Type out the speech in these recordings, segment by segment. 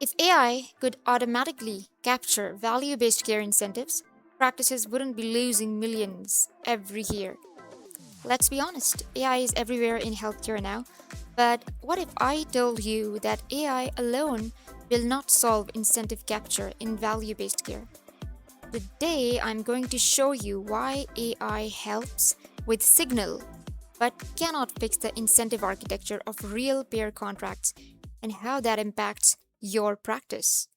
If AI could automatically capture value based care incentives, practices wouldn't be losing millions every year. Let's be honest, AI is everywhere in healthcare now. But what if I told you that AI alone will not solve incentive capture in value based care? Today, I'm going to show you why AI helps with signal but cannot fix the incentive architecture of real payer contracts and how that impacts your practice.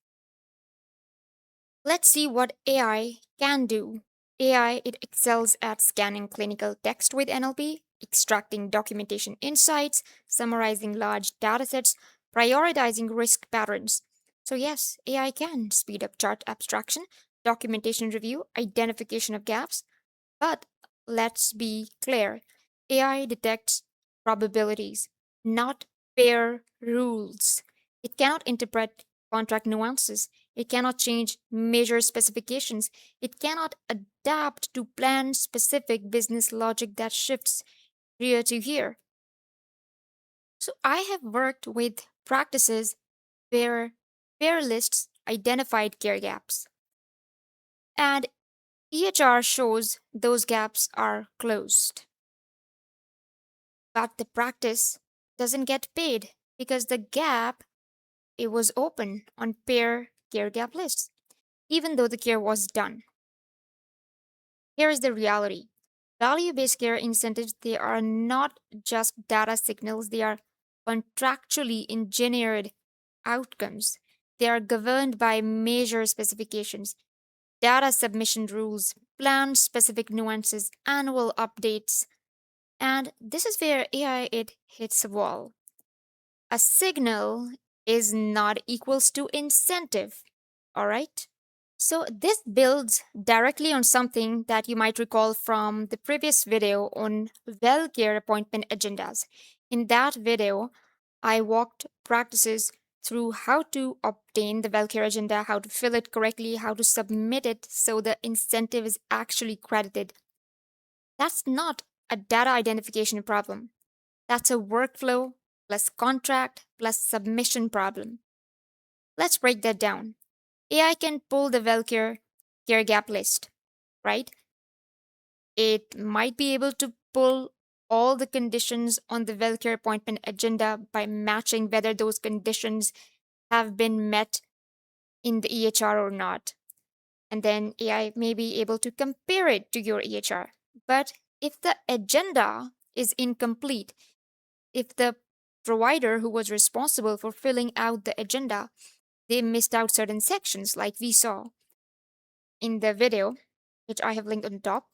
Let's see what AI can do. AI, it excels at scanning clinical text with NLP, extracting documentation insights, summarizing large datasets, prioritizing risk patterns. So, yes, AI can speed up chart abstraction, documentation review, identification of gaps, but let's be clear, AI detects probabilities, not pair rules. It cannot interpret contract nuances. It cannot change measure specifications. It cannot adapt to plan specific business logic that shifts year to year. So I have worked with practices where pair lists identified care gaps. And EHR shows those gaps are closed. But the practice doesn't get paid because the gap it was open on pair care gap lists, even though the care was done. Here is the reality. Value-based care incentives, they are not just data signals, they are contractually engineered outcomes. They are governed by measure specifications, data submission rules, plan specific nuances, annual updates. And this is where AI it hits a wall. A signal is not equals to incentive. All right? So this builds directly on something that you might recall from the previous video on WellCare appointment agendas. In that video, I walked practices through how to obtain the WellCare agenda, how to fill it correctly, how to submit it so the incentive is actually credited. That's not a data identification problem. That's a workflow plus contract plus submission problem. Let's break that down. AI can pull the WellCare care gap list, right? It might be able to pull all the conditions on the WellCare appointment agenda by matching whether those conditions have been met in the EHR or not. And then AI may be able to compare it to your EHR. But if the agenda is incomplete, if the provider who was responsible for filling out the agenda, they missed out certain sections like we saw in the video, which I have linked on top.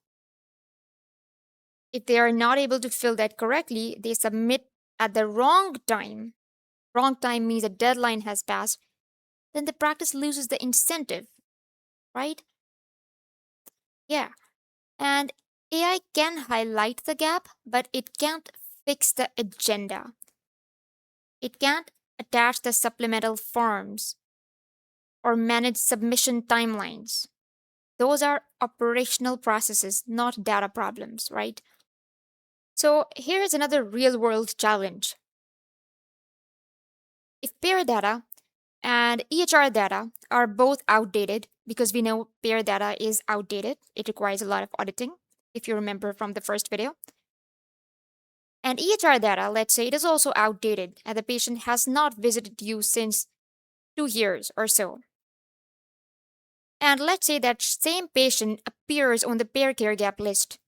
If they are not able to fill that correctly, they submit at the wrong time. Wrong time means a deadline has passed, then the practice loses the incentive, right? Yeah. And AI can highlight the gap, but it can't fix the agenda. It can't attach the supplemental forms or manage submission timelines. Those are operational processes, not data problems, right? So here is another real world challenge. If payer data and EHR data are both outdated, because we know payer data is outdated, it requires a lot of auditing, if you remember from the first video. And EHR data, let's say it is also outdated and the patient has not visited you since 2 years or so. And let's say that same patient appears on the payer care gap list.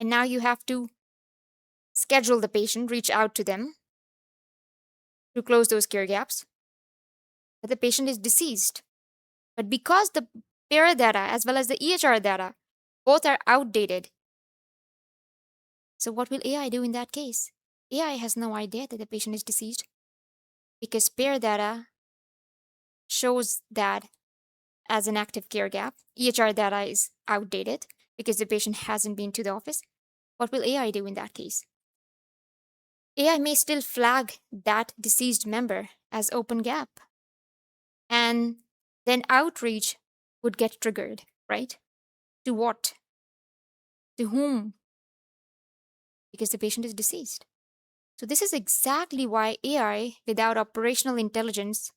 And now you have to schedule the patient, reach out to them to close those care gaps. But the patient is deceased. But because the payer data as well as the EHR data both are outdated, so what will AI do in that case? AI has no idea that the patient is deceased because payer data shows that as an active care gap. EHR data is outdated because the patient hasn't been to the office. What will AI do in that case? AI may still flag that deceased member as open gap. And then outreach would get triggered, right? To what? To whom? Because the patient is deceased. So, this is exactly why AI without operational intelligence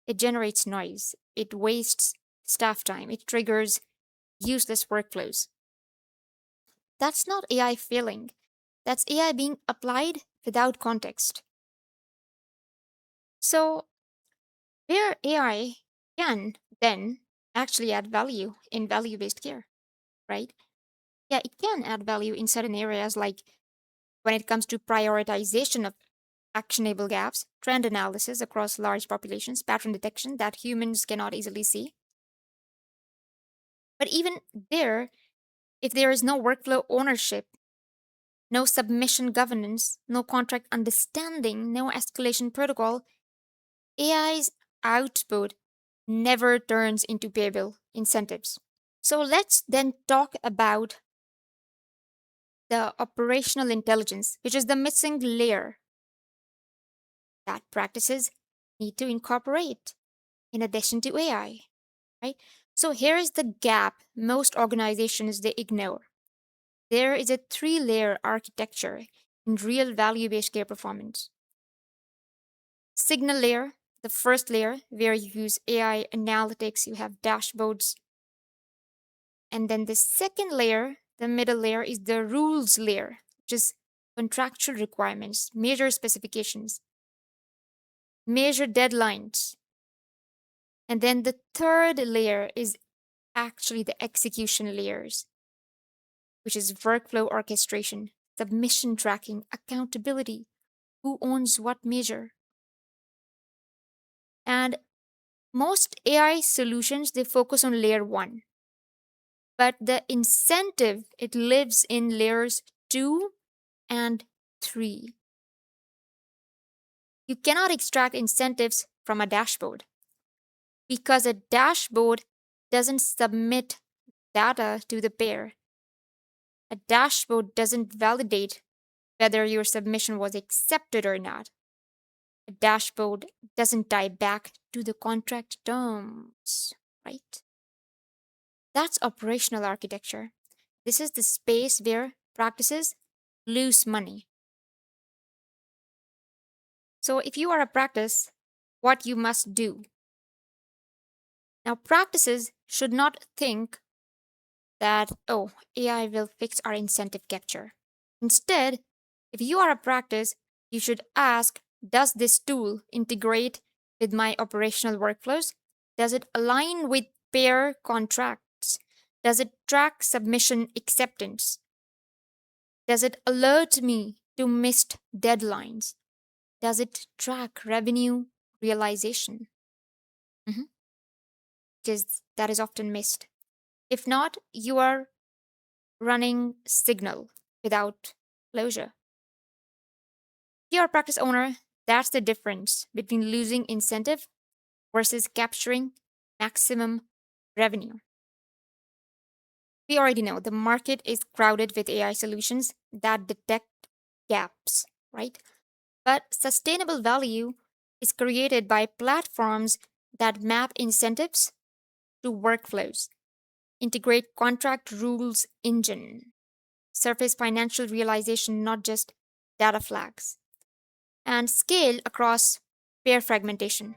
It generates noise, it wastes staff time, it triggers useless workflows. That's not AI failing, that's AI being applied without context. So, where AI can then actually add value in value based care, right? Yeah, it can add value in certain areas like when it comes to prioritization of actionable gaps, trend analysis across large populations, pattern detection that humans cannot easily see. But even there, if there is no workflow ownership, no submission governance, no contract understanding, no escalation protocol, AI's output never turns into payable incentives. So let's then talk about the operational intelligence, which is the missing layer that practices need to incorporate in addition to AI, right? So here is the gap most organizations they ignore. There is a three-layer architecture in real value-based care performance. Signal layer, the first layer where you use AI analytics, you have dashboards. And then the second layer, the middle layer, is the rules layer, which is contractual requirements, major specifications, measure deadlines. And then the third layer is actually the execution layers, which is workflow orchestration, submission tracking, accountability, who owns what measure. And most AI solutions they focus on layer 1, but the incentive it lives in layers 2 and 3. You cannot extract incentives from a dashboard because a dashboard doesn't submit data to the pair. A dashboard doesn't validate whether your submission was accepted or not. A dashboard doesn't tie back to the contract terms, right? That's operational architecture. This is the space where practices lose money. So, if you are a practice, what you must do. Now, practices should not think that, oh, AI will fix our incentive capture. Instead, if you are a practice, you should ask, does this tool integrate with my operational workflows? Does it align with pair contracts? Does it track submission acceptance? Does it alert me to missed deadlines? Does it track revenue realization? Mhm. Because that is often missed. If not, you are running signal without closure. If you're a practice owner, that's the difference between losing incentive versus capturing maximum revenue. We already know the market is crowded with AI solutions that detect gaps, right? But sustainable value is created by platforms that map incentives to workflows, integrate contract rules engine, surface financial realization, not just data flags, and scale across pair fragmentation.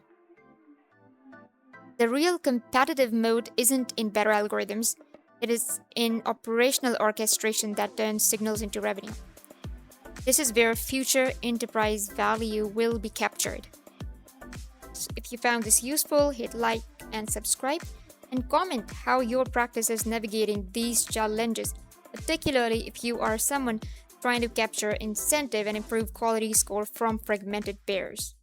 The real competitive mode isn't in better algorithms, it is in operational orchestration that turns signals into revenue. This is where future enterprise value will be captured. So if you found this useful, hit like and subscribe and comment how your practice is navigating these challenges, particularly if you are someone trying to capture incentive and improve quality score from fragmented pairs.